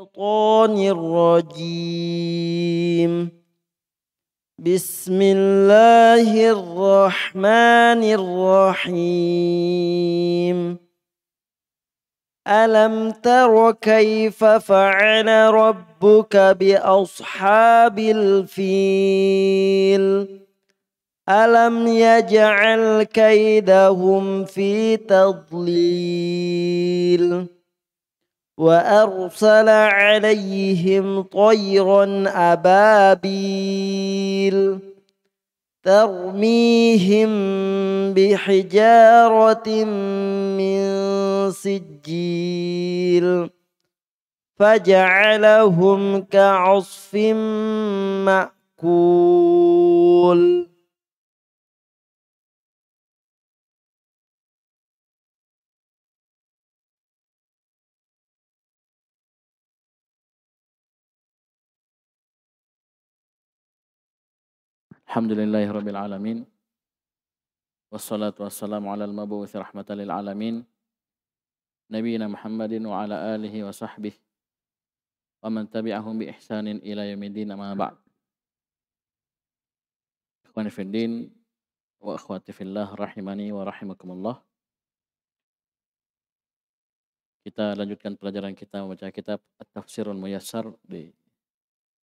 الشيطان الرجيم. بسم الله الرحمن الرحيم. ألم تر كيف فعل ربك بأصحاب الفيل ألم يجعل كيدهم في تضليل وأرسل عليهم طيرا أبابيل ترميهم بحجارة من سجيل فجعلهم كعصف مأكول. Alhamdulillahirabbil alamin. Wassalatu wassalamu ala al-mabu'uts rahmatan lil alamin. Nabiyina Muhammadin wa ala alihi wa sahbihi wa man tabi'ahum bi ihsanin ila yaumiddin amma ba'd. Ikhwani fiddin wa akhwati fillah rahimani wa rahimakumullah. Kita lanjutkan pelajaran kita membaca kitab At-Tafsirul Muyassar di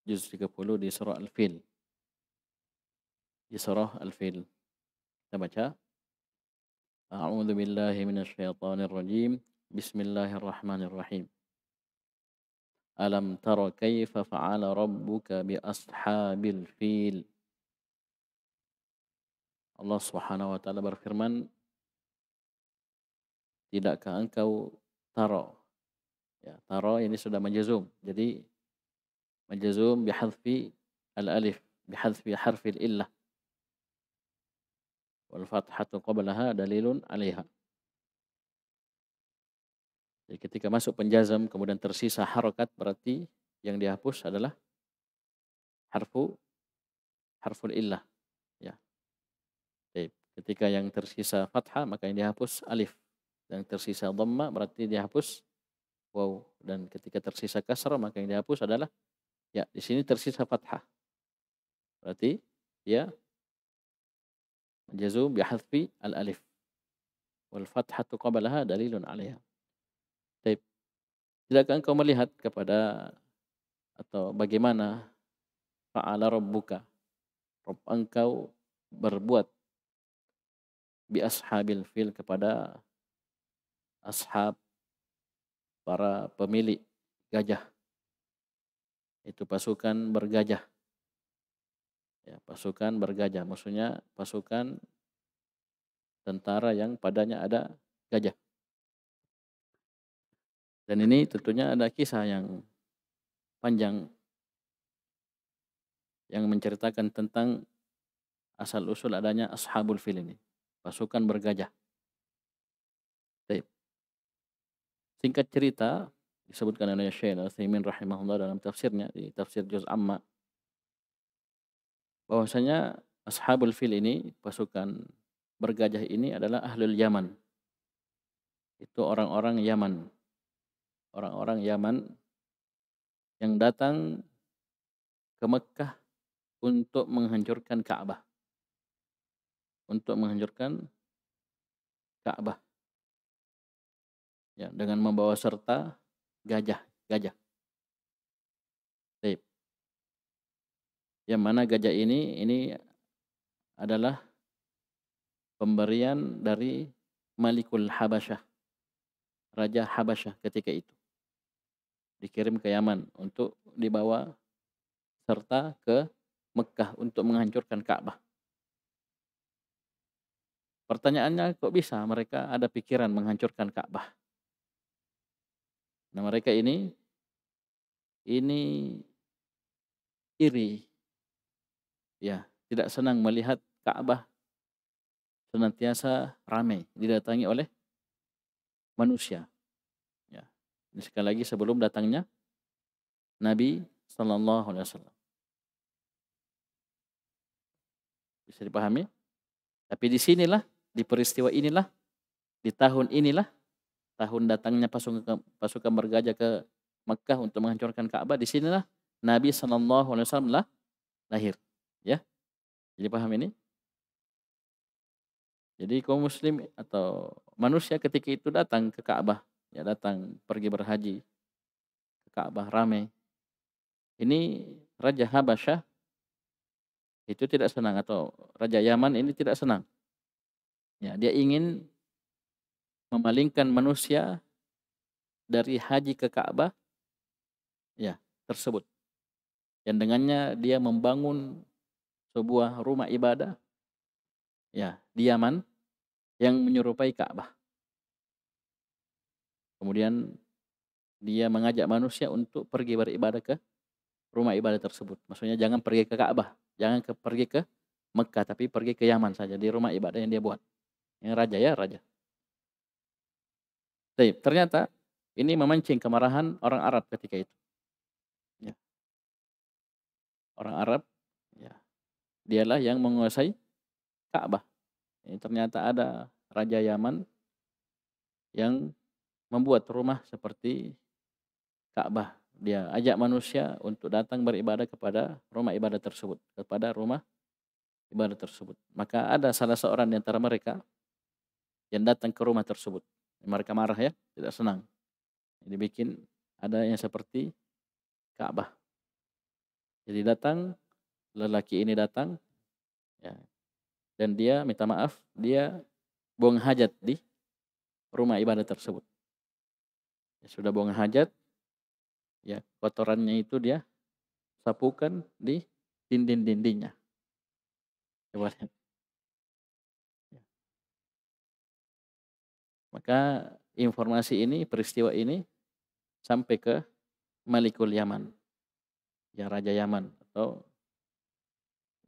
juz 30 di surah Al-Fil. Di surah Al-Fil. Kita baca. A'udzu billahi minasyaitonir rajim. Bismillahirrahmanirrahim. Alam tara kaifa fa'ala rabbuka bi ashabil fil. Allah Subhanahu wa taala berfirman, tidakkah engkau tara? Ya, tara ini sudah majzum. Jadi majzum bihadfi al-alif, bihadfi harfil illah. Wal fathatu qablaha dalilun 'alaiha. Jadi ketika masuk penjazam kemudian tersisa harokat, berarti yang dihapus adalah harful illah. Ya. Baik. Ketika yang tersisa fathah maka yang dihapus alif. Yang tersisa dhamma berarti dihapus waw. Dan ketika tersisa kasrah maka yang dihapus adalah ya. Di sini tersisa fathah. Berarti ya jazum bihadfi al-alif. Wal fathatu qablaha dalilun 'alaiha. Baik. Tidakkah engkau melihat kepada atau bagaimana fa'ala rabbuka, Rabb engkau berbuat bi ashabil fil kepada ashab, para pemilik gajah. Itu pasukan bergajah. Ya, pasukan bergajah maksudnya pasukan tentara yang padanya ada gajah. Dan ini tentunya ada kisah yang panjang yang menceritakan tentang asal-usul adanya ashabul fil ini, pasukan bergajah. Baik. Singkat cerita disebutkan oleh Syekh Al-Utsaimin rahimahullah dalam tafsirnya di tafsir Juz Amma bahwasanya ashabul fil ini, pasukan bergajah ini adalah ahlul Yaman. Itu orang-orang Yaman. Orang-orang Yaman yang datang ke Mekkah untuk menghancurkan Ka'bah. Untuk menghancurkan Ka'bah. Ya, dengan membawa serta gajah. Baik. Yang mana gajah ini adalah pemberian dari Malikul Habasyah, Raja Habasyah ketika itu. Dikirim ke Yaman untuk dibawa serta ke Mekkah untuk menghancurkan Ka'bah. Pertanyaannya, kok bisa mereka ada pikiran menghancurkan Ka'bah? Nah, mereka ini iri. Ya, tidak senang melihat Ka'bah senantiasa ramai didatangi oleh manusia. Ya. Ini sekali lagi sebelum datangnya Nabi sallallahu alaihi wasallam. Bisa dipahami? Tapi di sinilah, di peristiwa inilah, di tahun inilah, tahun datangnya pasukan bergajah ke Mekah untuk menghancurkan Ka'bah, di sinilah Nabi SAW lahir. Ya, jadi paham ini? Jadi kaum muslim atau manusia ketika itu datang ke Ka'bah, ya datang pergi berhaji ke Ka'bah ramai. Ini Raja Habasyah itu tidak senang, atau Raja Yaman ini tidak senang. Ya, dia ingin memalingkan manusia dari haji ke Ka'bah, ya, tersebut. Dan dengannya dia membangun sebuah rumah ibadah, ya, di Yaman yang menyerupai Ka'bah. Kemudian dia mengajak manusia untuk pergi beribadah ke rumah ibadah tersebut. Maksudnya jangan pergi ke Ka'bah, pergi ke Mekah, tapi pergi ke Yaman saja, di rumah ibadah yang dia buat. Yang raja, ya raja. Baik, ternyata ini memancing kemarahan orang Arab ketika itu. Ya, orang Arab, ya, dialah yang menguasai Ka'bah. Ini ternyata ada Raja Yaman yang membuat rumah seperti Ka'bah. Dia ajak manusia untuk datang beribadah kepada rumah ibadah tersebut, kepada rumah ibadah tersebut. Maka ada salah seorang di antara mereka yang datang ke rumah tersebut. Mereka marah, ya, tidak senang. Dibikin ada yang seperti Ka'bah. Jadi datang, lelaki ini datang, ya, dan dia minta maaf, dia buang hajat di rumah ibadah tersebut. Ya, sudah buang hajat, ya, kotorannya itu dia sapukan di dinding-dindingnya. Coba lihat. Ya. Maka informasi ini, peristiwa ini sampai ke Malikul Yaman, ya, Raja Yaman atau,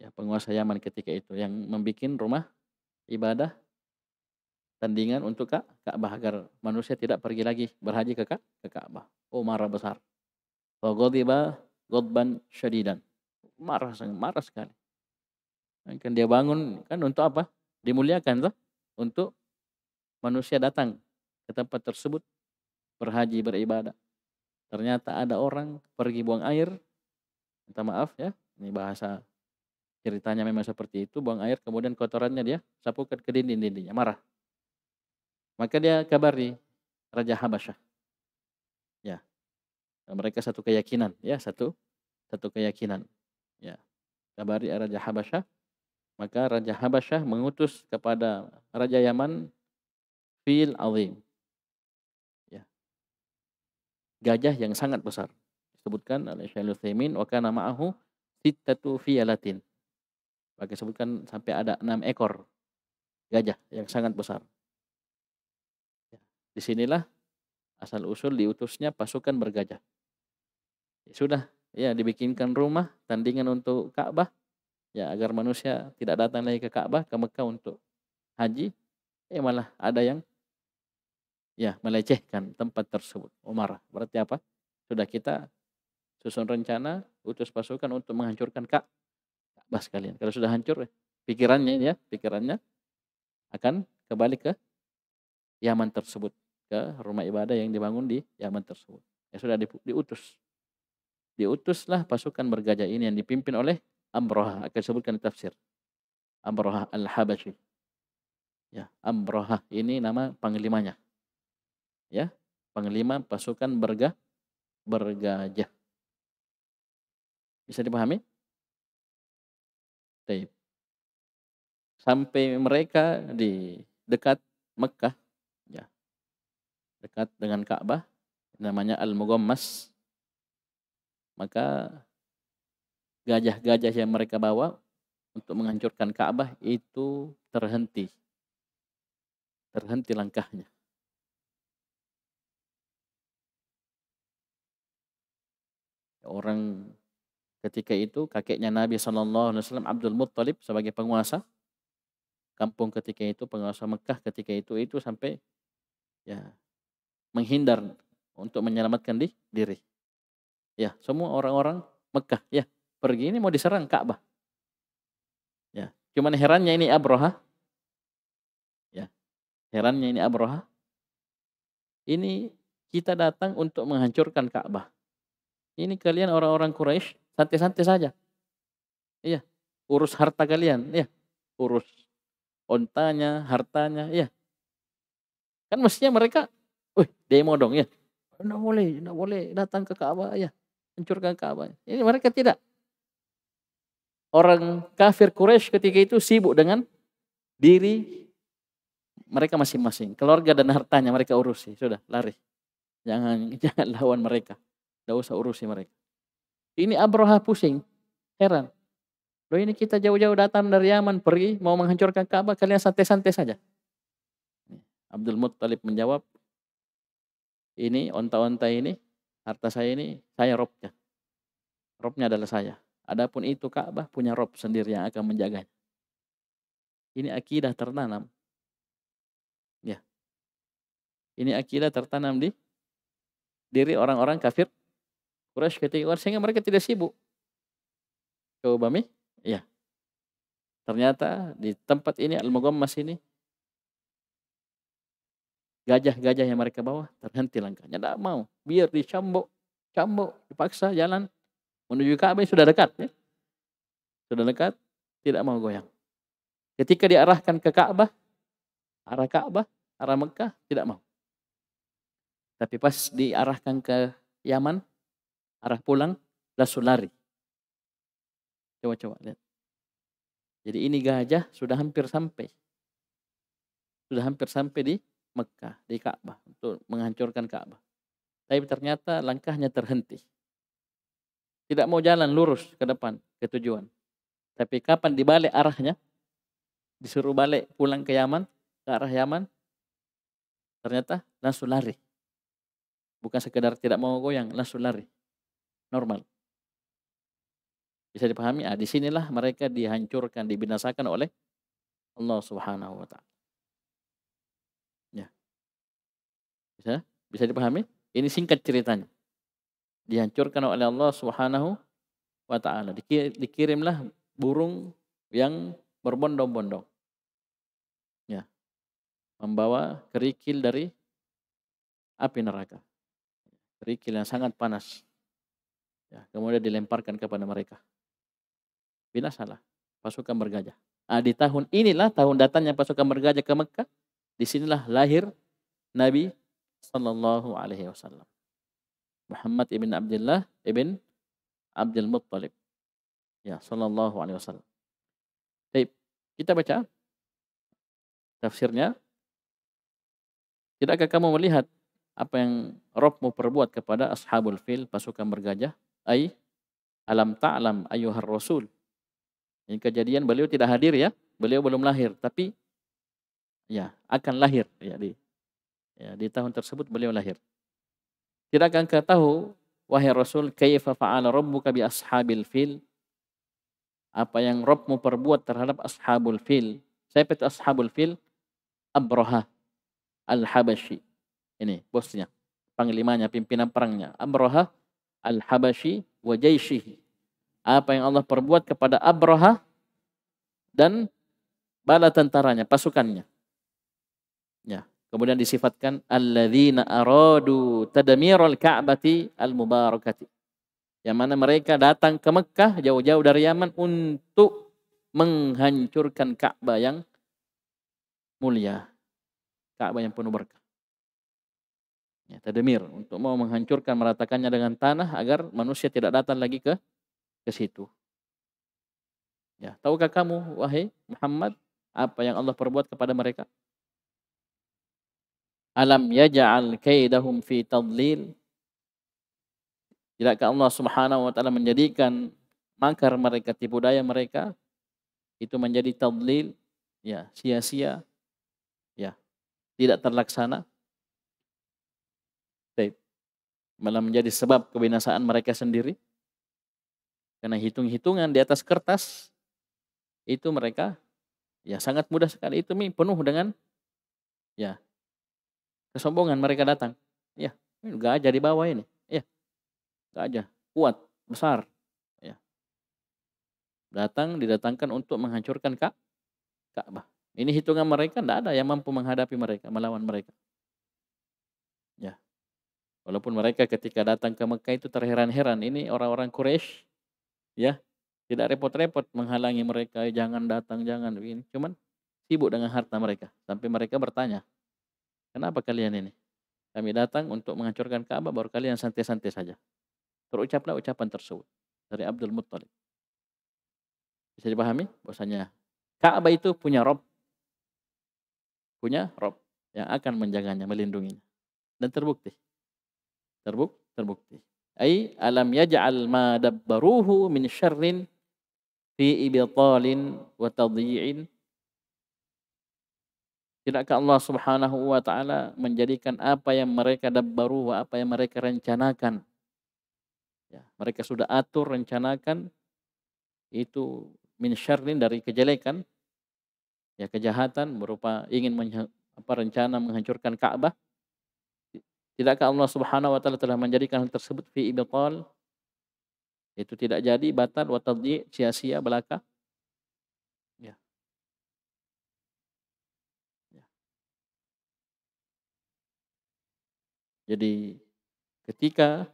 ya, penguasa Yaman ketika itu, yang membuat rumah ibadah tandingan untuk Ka'bah, agar manusia tidak pergi lagi berhaji ke Ka'bah. Oh, marah besar. Wa ghadiba ghadban syadidan. Marah, sangat marah sekali. Kan dia bangun kan untuk apa? Dimuliakan toh, untuk manusia datang ke tempat tersebut berhaji beribadah. Ternyata ada orang pergi buang air, minta maaf, ya, ini bahasa ceritanya memang seperti itu, buang air kemudian kotorannya dia sapukan ke dinding-dindingnya, marah. Maka dia kabari Raja Habasyah. Ya, mereka satu keyakinan, ya, satu keyakinan. Ya, kabari Raja Habasyah. Maka Raja Habasyah mengutus kepada Raja Yaman fil azim. Ya, gajah yang sangat besar. Disebutkan oleh Syaikhul Utsaimin, wa kana ma'ahu sittatu fiyalatin. Maka disebutkan sampai ada 6 ekor gajah yang sangat besar. Ya, disinilah asal usul diutusnya pasukan bergajah. Ya, sudah, ya, dibikinkan rumah tandingan untuk Ka'bah, ya, agar manusia tidak datang lagi ke Ka'bah, ke Mekah untuk haji. Malah ada yang, ya, melecehkan tempat tersebut. Marah. Berarti apa? Sudah kita susun rencana, utus pasukan untuk menghancurkan Ka'bah sekalian. Kalau sudah hancur, pikirannya akan kembali ke Yaman tersebut, ke rumah ibadah yang dibangun di Yaman tersebut. Ya sudah diutus. Diutuslah pasukan bergajah ini yang dipimpin oleh Amroha, akan disebutkan di tafsir. Amroha al-Habasyi. Ya, Amroha ini nama panglimanya. Ya, panglima pasukan bergajah. Bisa dipahami? Baik. Sampai mereka di dekat Mekah, ya, dekat dengan Ka'bah, namanya Al-Mughammas. Maka gajah-gajah yang mereka bawa untuk menghancurkan Ka'bah itu terhenti langkahnya. Orang ketika itu kakeknya Nabi SAW, Abdul Muttalib, sebagai penguasa kampung ketika itu, penguasa Mekah ketika itu sampai, ya, menghindar untuk menyelamatkan diri. Ya, semua orang-orang Mekah, ya, pergi, ini mau diserang Ka'bah. Ya, cuman herannya ini Abroha. Ya, herannya ini Abroha. Ini kita datang untuk menghancurkan Ka'bah. Ini kalian orang-orang Quraisy santai-santai saja. Iya, urus harta kalian, iya. Urus ontanya, hartanya, iya. Kan mestinya mereka, demo dong ya. Enggak boleh datang ke Ka'bah ya. Hancurkan Ka'bah. Ini mereka tidak. Orang kafir Quraisy ketika itu sibuk dengan diri mereka masing-masing. Keluarga dan hartanya mereka urusi. Sudah, lari. Jangan lawan mereka. Tidak usah urusi mereka. Ini Abraha pusing. Heran. Loh, ini kita jauh-jauh datang dari Yaman pergi mau menghancurkan Ka'bah, kalian santai-santai saja. Abdul Muttalib menjawab, ini onta-onta ini, harta saya ini, saya robnya. Robnya adalah saya. Adapun itu Ka'bah punya rob sendiri yang akan menjaganya. Ini akidah tertanam. Ya. Ini akidah tertanam di diri orang-orang kafir Quraisy ketika sehingga mereka tidak sibuk. Coba Mi, ya. Ternyata di tempat ini Al-Mughammas ini gajah-gajah yang mereka bawa terhenti langkahnya. Tidak mau. Biar dicambuk, dipaksa jalan menuju Ka'bah sudah dekat. Ya. Sudah dekat, tidak mau goyang. Ketika diarahkan ke Ka'bah, arah Mekah, tidak mau. Tapi pas diarahkan ke Yaman, arah pulang, langsung lari. Coba lihat. Jadi ini gajah sudah hampir sampai. Sudah hampir sampai di Mekah, di Ka'bah, untuk menghancurkan Ka'bah. Tapi ternyata langkahnya terhenti. Tidak mau jalan lurus ke depan, ke tujuan. Tapi kapan dibalik arahnya, disuruh balik pulang ke Yaman, ke arah Yaman, ternyata langsung lari. Bukan sekedar tidak mau goyang, langsung lari. Normal. Bisa dipahami? Disinilah mereka dihancurkan, dibinasakan oleh Allah Subhanahu wa Ta'ala. Ya. Bisa dipahami? Ini singkat ceritanya. Dihancurkan oleh Allah Subhanahu wa Ta'ala. Dikirimlah burung yang berbondong-bondong. Ya. Membawa kerikil dari api neraka. Kerikil yang sangat panas. Ya, kemudian dilemparkan kepada mereka. Binasalah pasukan bergajah. Di tahun inilah tahun datangnya pasukan bergajah ke Mekah. Disinilah lahir Nabi Sallallahu Alaihi Wasallam. Muhammad ibn Abdullah ibn Abdul Muttalib. Ya, Sallallahu Alaihi Wasallam. Baik, kita baca tafsirnya. Tidakkah kamu melihat apa yang Rabbmu perbuat kepada ashabul fil, pasukan bergajah? Alam ta'lam ayyuhar rasul. Ini kejadian beliau tidak hadir ya, beliau belum lahir, tapi ya akan lahir ya di tahun tersebut beliau lahir. Tidakkah engkau tahu wahai Rasul, kaifa fa'ala rabbuka bi ashabil fil? Apa yang Rabbmu perbuat terhadap ashabul fil? Siapa itu ashabul fil? Abraha al-Habashi. Ini bosnya, panglimanya, pimpinan perangnya. Abraha al-Habashi wa jaishihi. Apa yang Allah perbuat kepada Abraha dan bala tentaranya, pasukannya. Ya, kemudian disifatkan alladzina aradu tadmiral ka'bati al-mubarakati. Yang mana mereka datang ke Mekah jauh-jauh dari Yaman untuk menghancurkan Ka'bah yang mulia. Ka'bah yang penuh berkah. Ya, tadmir, untuk mau menghancurkan, meratakannya dengan tanah agar manusia tidak datang lagi ke situ. Ya, tahukah kamu wahai Muhammad apa yang Allah perbuat kepada mereka? Alam yaj'al kaidahum fi tadlil. Tidakkah Allah Subhanahu wa Ta'ala menjadikan makar mereka, tipu daya mereka itu menjadi tadlil, ya, sia-sia, ya, tidak terlaksana. Baik. Malah menjadi sebab kebinasaan mereka sendiri. Karena hitung-hitungan di atas kertas itu mereka ya sangat mudah sekali, itu penuh dengan ya kesombongan. Mereka datang, ya, gajah di bawah ini, ya, gajah kuat besar, ya, didatangkan untuk menghancurkan Ka'bah. Ini hitungan mereka, tidak ada yang mampu menghadapi mereka, melawan mereka. Ya, Walaupun mereka ketika datang ke Mekah itu terheran-heran, ini orang-orang Quraisy ya, tidak repot-repot menghalangi mereka, jangan datang, jangan begini. Cuman sibuk dengan harta mereka. Sampai mereka bertanya, kenapa kalian ini? Kami datang untuk menghancurkan Ka'bah, baru kalian santai-santai saja. Terucaplah ucapan tersebut dari Abdul Muttalib. Bisa dipahami bahwasanya Ka'bah itu punya Rob yang akan menjaganya, melindunginya. Dan terbukti. Terbukti. Ai alam yaj'al ma dabbaruhu min syarrin fi ibtalin wa tadyi'in. Tidakkah Allah Subhanahu wa taala menjadikan apa yang mereka dabbaru, apa yang mereka rencanakan, ya, mereka sudah atur, rencanakan itu min syarrin dari kejelekan, ya kejahatan berupa ingin rencana menghancurkan Ka'bah. Tidakkah Allah Subhanahu wa taala telah menjadikan hal tersebut fi ibtal, itu tidak jadi, batal, wa tadyi', sia-sia, belaka. Ya, ya. Jadi ketika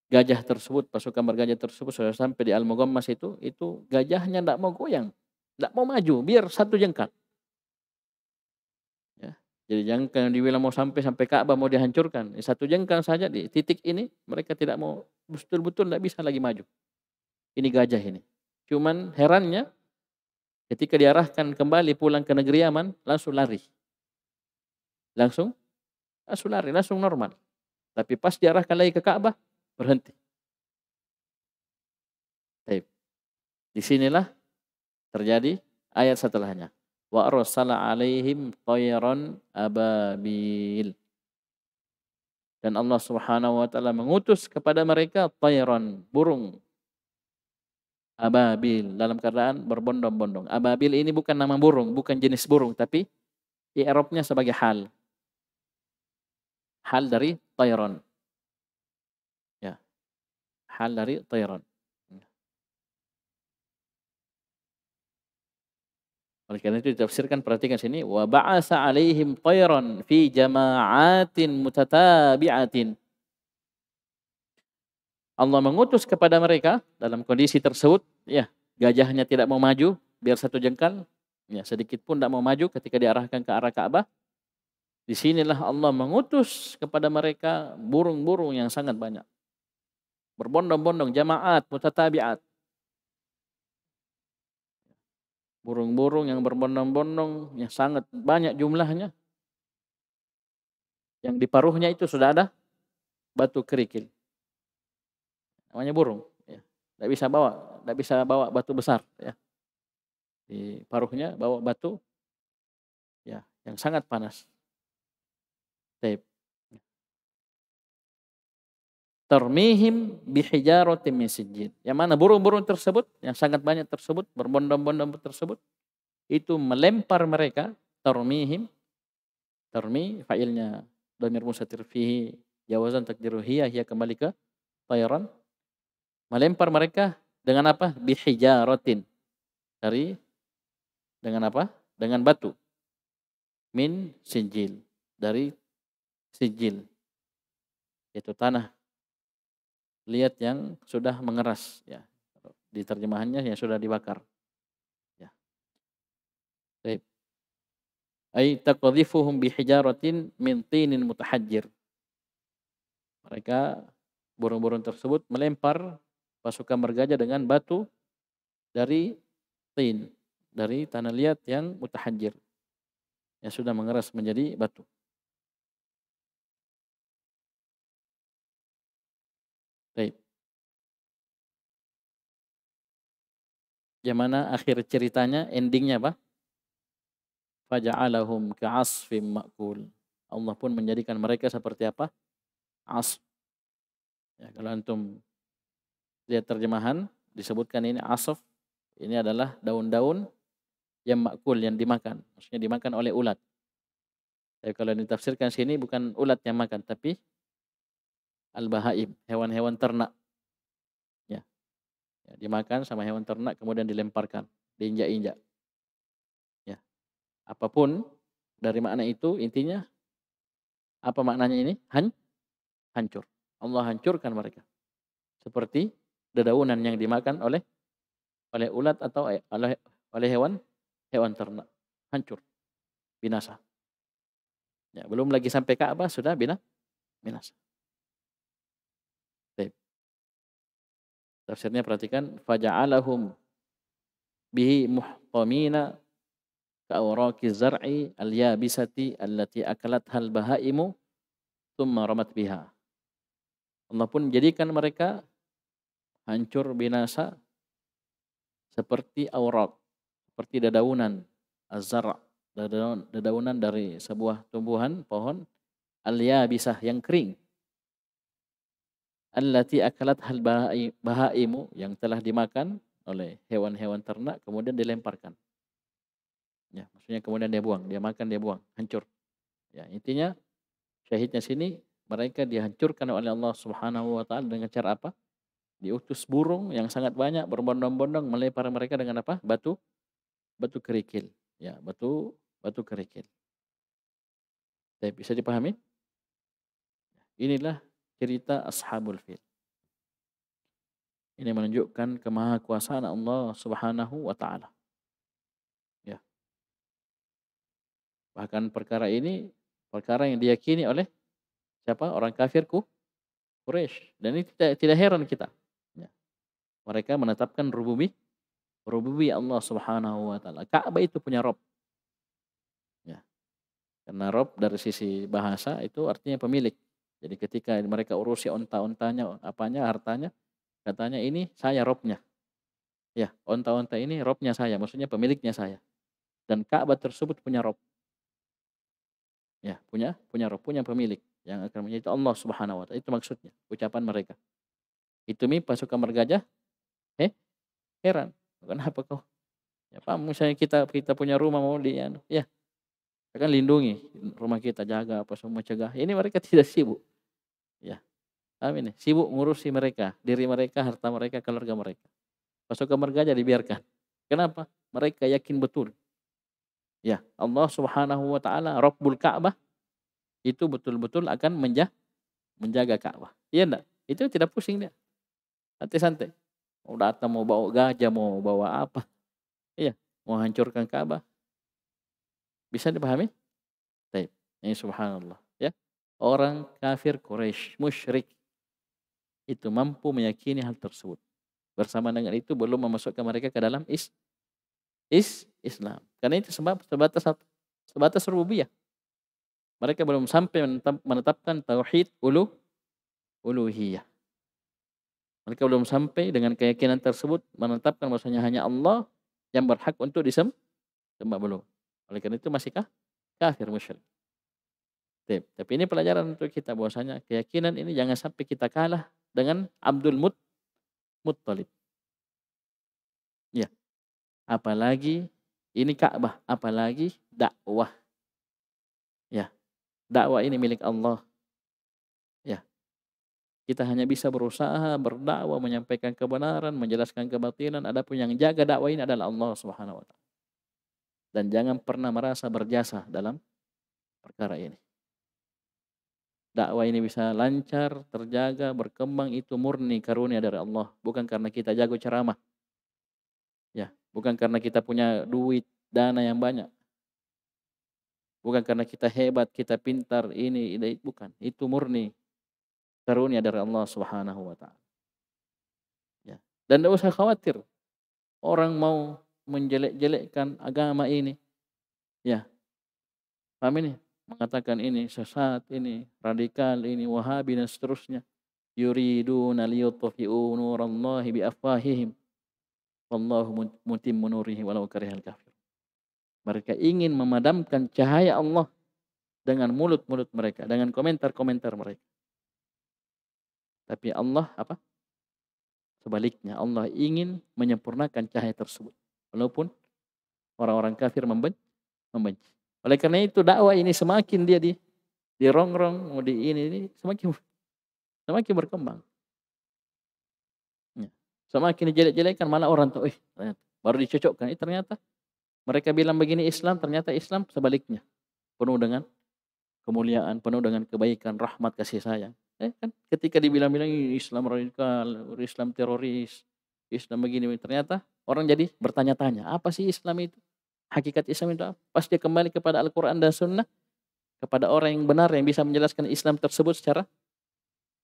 gajah tersebut, pasukan bergajah tersebut sudah sampai di Al-Mughammas itu gajahnya tidak mau goyang, tidak mau maju, biar satu jengkal. Ya. Jadi jengkal dibilang mau sampai Ka'bah mau dihancurkan, satu jengkal saja di titik ini mereka tidak mau, betul-betul tidak bisa lagi maju. Ini gajah ini. Cuman herannya ketika diarahkan kembali pulang ke negeri Yaman, langsung lari. Langsung lari, langsung normal. Tapi pas diarahkan lagi ke Ka'bah, berhenti. Baik. Disinilah terjadi ayat setelahnya. Wa arsala alaihim tayran ababil. Dan Allah Subhanahu wa taala mengutus kepada mereka tayran, burung ababil, dalam keadaan berbondong-bondong. Ababil ini bukan nama burung, bukan jenis burung, tapi i'rabnya sebagai hal. Hal dari tayran. Ya. Hal dari tayran. Oleh karena itu ditafsirkan, perhatikan sini, wa ba'atsa 'alaihim tayran fi jama'atin mutatabi'atin. Allah mengutus kepada mereka dalam kondisi tersebut, ya, gajahnya tidak mau maju, biar satu jengkal, ya, sedikit pun tidak mau maju ketika diarahkan ke arah Ka'bah. Disinilah Allah mengutus kepada mereka burung-burung yang sangat banyak. Berbondong-bondong, jama'at mutatabi'at. Burung-burung yang berbondong-bondong, yang sangat banyak jumlahnya. Yang di paruhnya itu sudah ada batu kerikil. Namanya burung, ya. Tidak bisa bawa batu besar, ya. Di paruhnya bawa batu, ya, yang sangat panas. Taib. Tarmihim bihijaratin min sijjil. Yang mana burung-burung tersebut, yang sangat banyak tersebut, berbondong-bondong tersebut, itu melempar mereka, tarmihim, tarmi fa'ilnya dhamir mustatir fihi jawazan takdiru hiya kembali ke tayran. Melempar mereka dengan apa? Bihijaratin. Dengan apa? Dengan batu. Min sijil. Dari sijil. Yaitu tanah liat yang sudah mengeras, ya. Di terjemahannya yang sudah dibakar. Ya. Baik. Ai taqdhifuhum bihijaratin min tinin mutahajjir. Mereka burung-burung tersebut melempar pasukan bergajah dengan batu dari tin, dari tanah liat yang mutahajjir, yang sudah mengeras menjadi batu. Baik. Yang mana akhir ceritanya, endingnya apa? Faja'alahum ka'asfim ma'kul. Allah pun menjadikan mereka seperti apa? Asf. Ya, kalau antum lihat terjemahan disebutkan ini asf, ini adalah daun-daun yang makul, yang dimakan, maksudnya dimakan oleh ulat. Tapi kalau ditafsirkan sini bukan ulat yang makan, tapi al-bahaim, hewan-hewan ternak. Ya. Ya, dimakan sama hewan ternak kemudian dilemparkan, diinjak-injak. Ya. Apapun dari makna itu, intinya apa maknanya ini? hancur. Allah hancurkan mereka. Seperti dedaunan yang dimakan oleh ulat atau oleh hewan ternak. Hancur, binasa. Ya, belum lagi sampai Ka'bah sudah binasa. Baik. Tafsirnya perhatikan, faja'alahum bihi muhtamina ka'awraqi zar'i al-yabisati allati akalatha al-bahaimu thumma ramat biha. Allah pun menjadikan mereka hancur binasa seperti aurak, seperti dedaunan az-zar', dedaunan dari sebuah tumbuhan pohon al-yabisah yang kering. Allati akalat hal bahaimu, yang telah dimakan oleh hewan-hewan ternak kemudian dilemparkan. Ya, maksudnya kemudian dia buang, dia makan, dia buang, hancur. Ya, intinya syahidnya sini mereka dihancurkan oleh Allah Subhanahu wa taala dengan cara apa? Diutus burung yang sangat banyak berbondong-bondong melempar mereka dengan apa? Batu kerikil. Ya, batu kerikil. Baik, bisa dipahami? Inilah cerita Ashabul Fil. Ini menunjukkan kemahakuasaan Allah Subhanahu wa taala. Ya. Bahkan perkara ini perkara yang diyakini oleh siapa? Orang kafir Quraisy. Dan ini tidak heran kita. Ya. Mereka menetapkan rububi Allah Subhanahu wa taala. Ka'bah itu punya Rabb. Ya. Karena Rabb dari sisi bahasa itu artinya pemilik. Jadi ketika mereka urusi onta-ontanya, apanya, hartanya, katanya ini saya Rabbnya. Ya, onta-onta ini Rabbnya saya, maksudnya pemiliknya saya. Dan Ka'bah tersebut punya Rabb. Ya, punya Rabb, punya pemilik yang akan menjadi Allah Subhanahu wa taala. Itu maksudnya ucapan mereka. Itu pasukan bergajah, heran. Kenapa kau? Ya, Pak, misalnya kita punya rumah mau ya, kan lindungi rumah kita, jaga apa semua, cegah. Ini mereka tidak sibuk. Ya. Amin. Sibuk ngurusi mereka, diri mereka, harta mereka, keluarga mereka. Pasukan bergajah dibiarkan. Kenapa? Mereka yakin betul. Ya, Allah Subhanahu wa taala Rabbul Ka'bah itu betul-betul akan menjaga Ka'bah. Iya enggak? Itu tidak pusing dia. Santai-santai. Mau datang, mau bawa gajah, mau bawa apa. Iya, mau hancurkan Ka'bah. Bisa dipahami? Baik. Ini subhanallah, ya. Orang kafir Quraisy, musyrik itu mampu meyakini hal tersebut. Bersama dengan itu belum memasukkan mereka ke dalam Islam. Karena itu sebatas rububiyah. Mereka belum sampai menetapkan tauhid uluhiyah. Mereka belum sampai dengan keyakinan tersebut menetapkan bahwasanya hanya Allah yang berhak untuk disembah, belum. Oleh karena itu masih kafir musyrik. Tapi ini pelajaran untuk kita bahwasanya keyakinan ini jangan sampai kita kalah dengan Abdul Muttalib. Ya. Apalagi ini Ka'bah, apalagi dakwah. Ya. Dakwah ini milik Allah. Ya. Kita hanya bisa berusaha berdakwah, menyampaikan kebenaran, menjelaskan kebatilan. Adapun yang jaga dakwah ini adalah Allah Subhanahu wa taala. Dan jangan pernah merasa berjasa dalam perkara ini. Dakwah ini bisa lancar, terjaga, berkembang itu murni karunia dari Allah, bukan karena kita jago ceramah. Ya, bukan karena kita punya duit, dana yang banyak. Bukan karena kita hebat, kita pintar, ini bukan. Itu murni karunia dari Allah Subhanahu wa taala. Ya. Dan tidak usah khawatir orang mau menjelek-jelekkan agama ini. Ya. Paham ini? Mengatakan ini sesat, ini radikal, ini Wahabi dan seterusnya. Yuriduna liyutfi'u nurallahi biafwahihim. Wallahu mutimmu nurihi walau karihal kafir. Mereka ingin memadamkan cahaya Allah dengan mulut-mulut mereka, dengan komentar-komentar mereka. Tapi Allah apa? Sebaliknya, Allah ingin menyempurnakan cahaya tersebut. Walaupun orang-orang kafir membenci. Oleh karena itu dakwah ini semakin dia dirongrong, mau ini semakin berkembang. Ya. Semakin dijelek-jelekkan malah orang tahu, baru dicocokkan. Ternyata mereka bilang begini Islam, ternyata Islam sebaliknya. Penuh dengan kemuliaan, penuh dengan kebaikan, rahmat, kasih sayang. Kan ketika dibilang-bilang Islam radikal, Islam teroris, Islam begini, ternyata orang jadi bertanya-tanya, apa sih Islam itu? Hakikat Islam itu apa? Pas dia kembali kepada Al-Quran dan Sunnah, kepada orang yang benar yang bisa menjelaskan Islam tersebut secara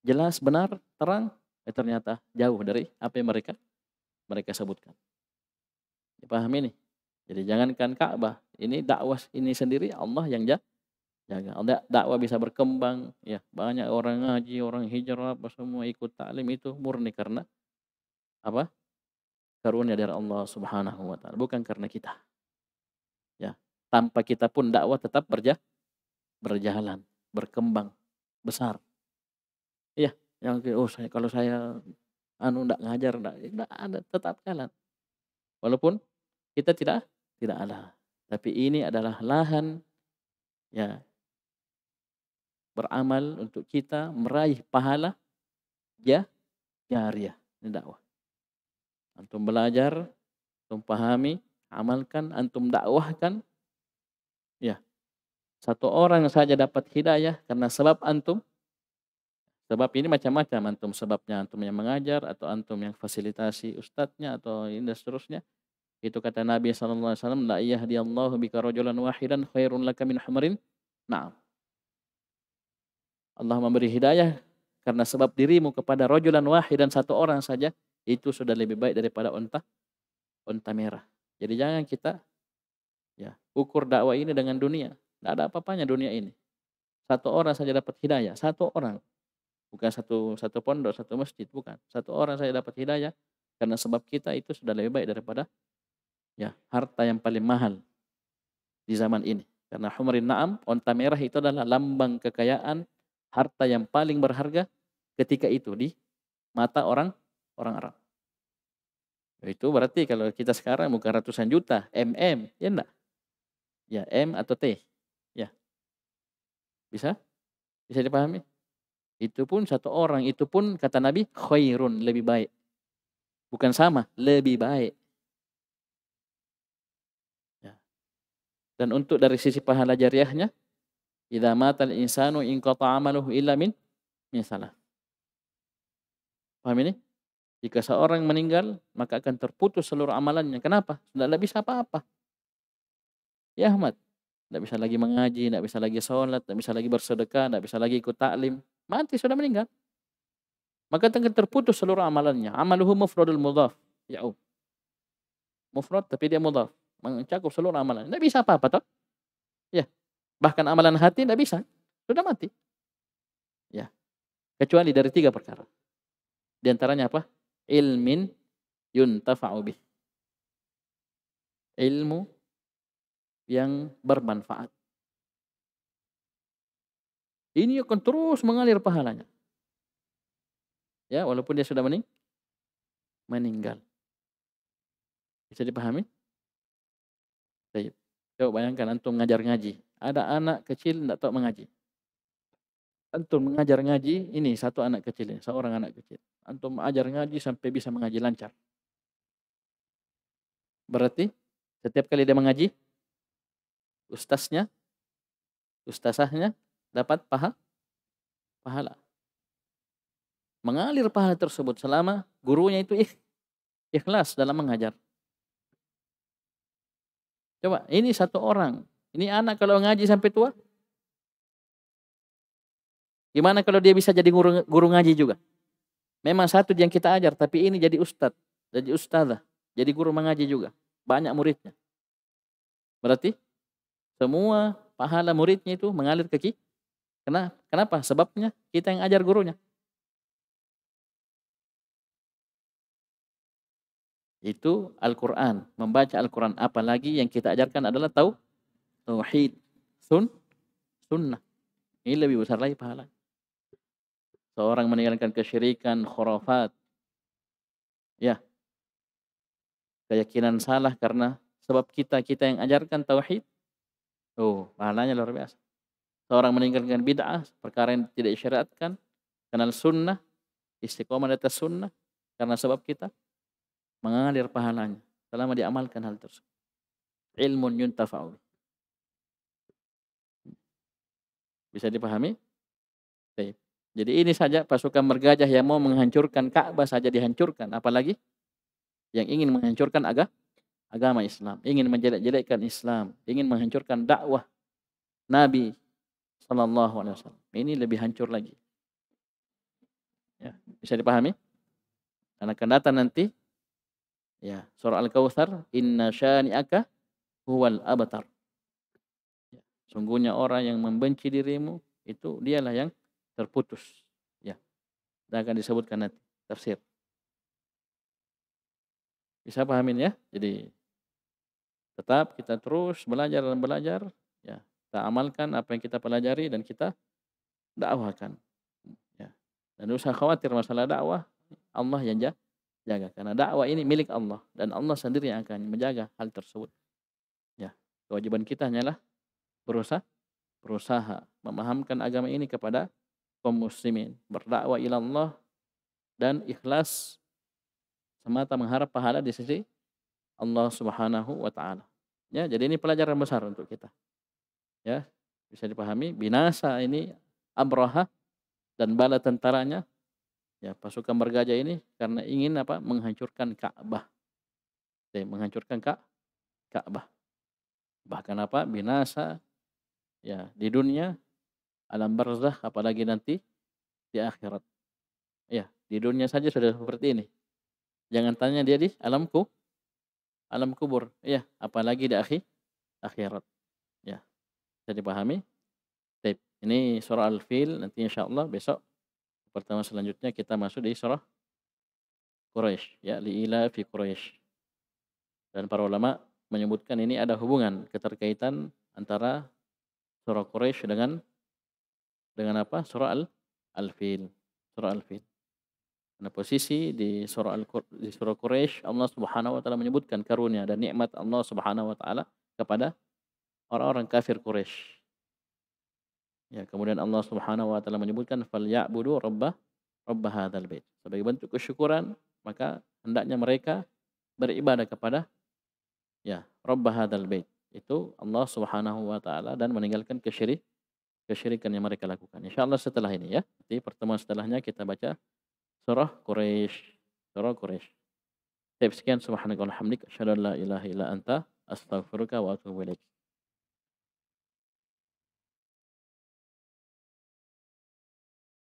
jelas, benar, terang, ternyata jauh dari apa yang mereka mereka sebutkan. Dipahami nih? Jadi jangankan Ka'bah, ini dakwah ini sendiri Allah yang jaga. Dakwah bisa berkembang, ya banyak orang ngaji, orang hijrah, apa semua ikut taklim itu murni karena apa? Karunia dari Allah Subhanahu wa taala, bukan karena kita. Ya. Tanpa kita pun dakwah tetap berjalan, berkembang, besar. Iya, yang kalau saya ndak ngajar ndak ada, tetap jalan. Walaupun kita tidak ada. Tapi ini adalah lahan ya beramal untuk kita meraih pahala ya jariah, ini dakwah. Antum belajar, antum pahami, amalkan, antum dakwahkan, ya. Satu orang saja dapat hidayah karena sebab antum. Sebab ini macam-macam, antum sebabnya antum yang mengajar atau antum yang fasilitasi ustadznya atau ini dan seterusnya. Itu kata Nabi SAW, la yahdiyallahu bika rajulan wahidan khairun laka min humrin na'am. Allah memberi hidayah karena sebab dirimu kepada rajulan wahidan, satu orang saja, itu sudah lebih baik daripada unta merah. Jadi jangan kita ya ukur dakwah ini dengan dunia. Tidak ada apa-apanya dunia ini. Satu orang saja dapat hidayah, satu orang. Bukan satu pondok, satu masjid, bukan. Satu orang saja dapat hidayah karena sebab kita itu sudah lebih baik daripada ya harta yang paling mahal di zaman ini. Karena humrin na'am, unta merah itu adalah lambang kekayaan, harta yang paling berharga ketika itu di mata orang Arab. Itu berarti kalau kita sekarang bukan ratusan juta, ya enggak? Ya M atau T. Ya. Bisa? Bisa dipahami? Itu pun satu orang, itu pun kata Nabi khairun, lebih baik. Bukan sama, lebih baik. Ya. Dan untuk dari sisi pahala jariahnya, idza matal insanu inqata amaluhu illa min salah. Paham ini? Jika seorang meninggal, maka akan terputus seluruh amalannya. Kenapa? Sudah tidak bisa apa-apa. Ya Ahmad, tidak bisa lagi mengaji, tidak bisa lagi sholat, tidak bisa lagi bersedekah, tidak bisa lagi ikut taklim. Mati, sudah meninggal. Maka akan terputus seluruh amalannya. Amaluhu mufradul mudhaf. Ya'ub. Mufrad tapi dia mudhaf. Mencakup seluruh amalan. Tidak bisa apa-apa toh. Ya. Bahkan amalan hati tidak bisa. Sudah mati. Ya. Kecuali dari 3 perkara. Di antaranya apa? Ilmin yuntafa'u bih. Ilmu yang bermanfaat. Ini akan terus mengalir pahalanya. Ya, walaupun dia sudah meninggal. Bisa dipahami? Baik. Coba bayangkan antum ngajar ngaji. Ada anak kecil tidak tahu mengaji. Antum mengajar ngaji, ini satu anak kecil ini, seorang anak kecil. Antum ajar ngaji sampai bisa mengaji lancar. Berarti setiap kali dia mengaji, ustazahnya dapat pahala. Mengalir pahala tersebut selama gurunya itu ikhlas dalam mengajar. Coba, ini satu orang. Ini anak kalau ngaji sampai tua, gimana kalau dia bisa jadi guru ngaji juga? Memang satu yang kita ajar, tapi ini jadi ustadz, jadi ustadzah, jadi guru mengaji juga. Banyak muridnya. Berarti semua pahala muridnya itu mengalir ke kita. Kenapa? Sebabnya kita yang ajar gurunya. Itu Al-Quran. Membaca Al-Quran. Apalagi yang kita ajarkan adalah tauhid. Sunnah. Ini lebih besar lagi pahala. Seorang meninggalkan kesyirikan, khurafat. Ya. Keyakinan salah karena sebab kita yang ajarkan tauhid. Pahalanya luar biasa. Seorang meninggalkan bid'ah, perkara yang tidak disyariatkan, kenal sunnah, istiqomah di atas sunnah, karena sebab kita mengalir pahalanya selama diamalkan hal tersebut. Ilmun yuntafa'u. Bisa dipahami? Baik. Jadi ini saja pasukan bergajah yang mau menghancurkan Ka'bah saja dihancurkan, apalagi yang ingin menghancurkan agama Islam, ingin menjelek-jelekkan Islam, ingin menghancurkan dakwah Nabi sallallahu alaihi wasallam. Ini lebih hancur lagi. Ya, bisa dipahami? Karena akan datang nanti ya, surah Al-Kautsar, inna syani'aka huwal abtar. Ya, sungguhnya orang yang membenci dirimu itu dialah yang terputus. Ya, dan akan disebutkan nanti tafsir. Bisa pahamin ya? Jadi tetap kita terus belajar dan belajar, ya. Kita amalkan apa yang kita pelajari dan kita dakwahkan. Ya. Dan usah khawatir masalah dakwah, Allah yang jaga. Karena dakwah ini milik Allah dan Allah sendiri yang akan menjaga hal tersebut. Ya. Kewajiban kita hanyalah berusaha memahamkan agama ini kepada kaum muslimin, berdakwah ila Allah dan ikhlas semata mengharap pahala di sisi Allah Subhanahu wa taala. Ya, jadi ini pelajaran besar untuk kita. Ya, bisa dipahami binasa ini Abraha dan bala tentaranya, ya pasukan bergajah ini karena ingin apa? Menghancurkan Ka'bah. Ya, menghancurkan Ka'bah. Bahkan apa? Binasa ya di dunia alam barzakh apalagi nanti di akhirat. Ya, di dunia saja sudah seperti ini. Jangan tanya dia di alam kubur. Ya, apalagi di akhirat. Ya, bisa dipahami? Baik, ini surah Al-Fil nanti insyaallah besok pertemuan selanjutnya kita masuk di surah Quraisy ya liila fi Quraisy. Dan para ulama menyebutkan ini ada hubungan keterkaitan antara surah Quraisy dengan apa? Surah Al-Fil. Surah Al-Fil. Karena posisi di surah Quraisy Allah Subhanahu wa taala menyebutkan karunia dan nikmat Allah Subhanahu wa taala kepada orang-orang kafir Quraisy. Ya, kemudian Allah Subhanahu wa taala menyebutkan falyabudu rabb hadzal bait. Sebagai bentuk kesyukuran, maka hendaknya mereka beribadah kepada ya rabb hadzal bait. Itu Allah Subhanahu wa taala dan meninggalkan kesyirikan yang mereka lakukan. Insyaallah setelah ini ya. Di pertemuan setelahnya kita baca surah Quraisy. Surah Quraisy. Baik, sekian subhanakallahumma hamdika asyhadu an la ilaha illa anta astaghfiruka wa atubu ilaik.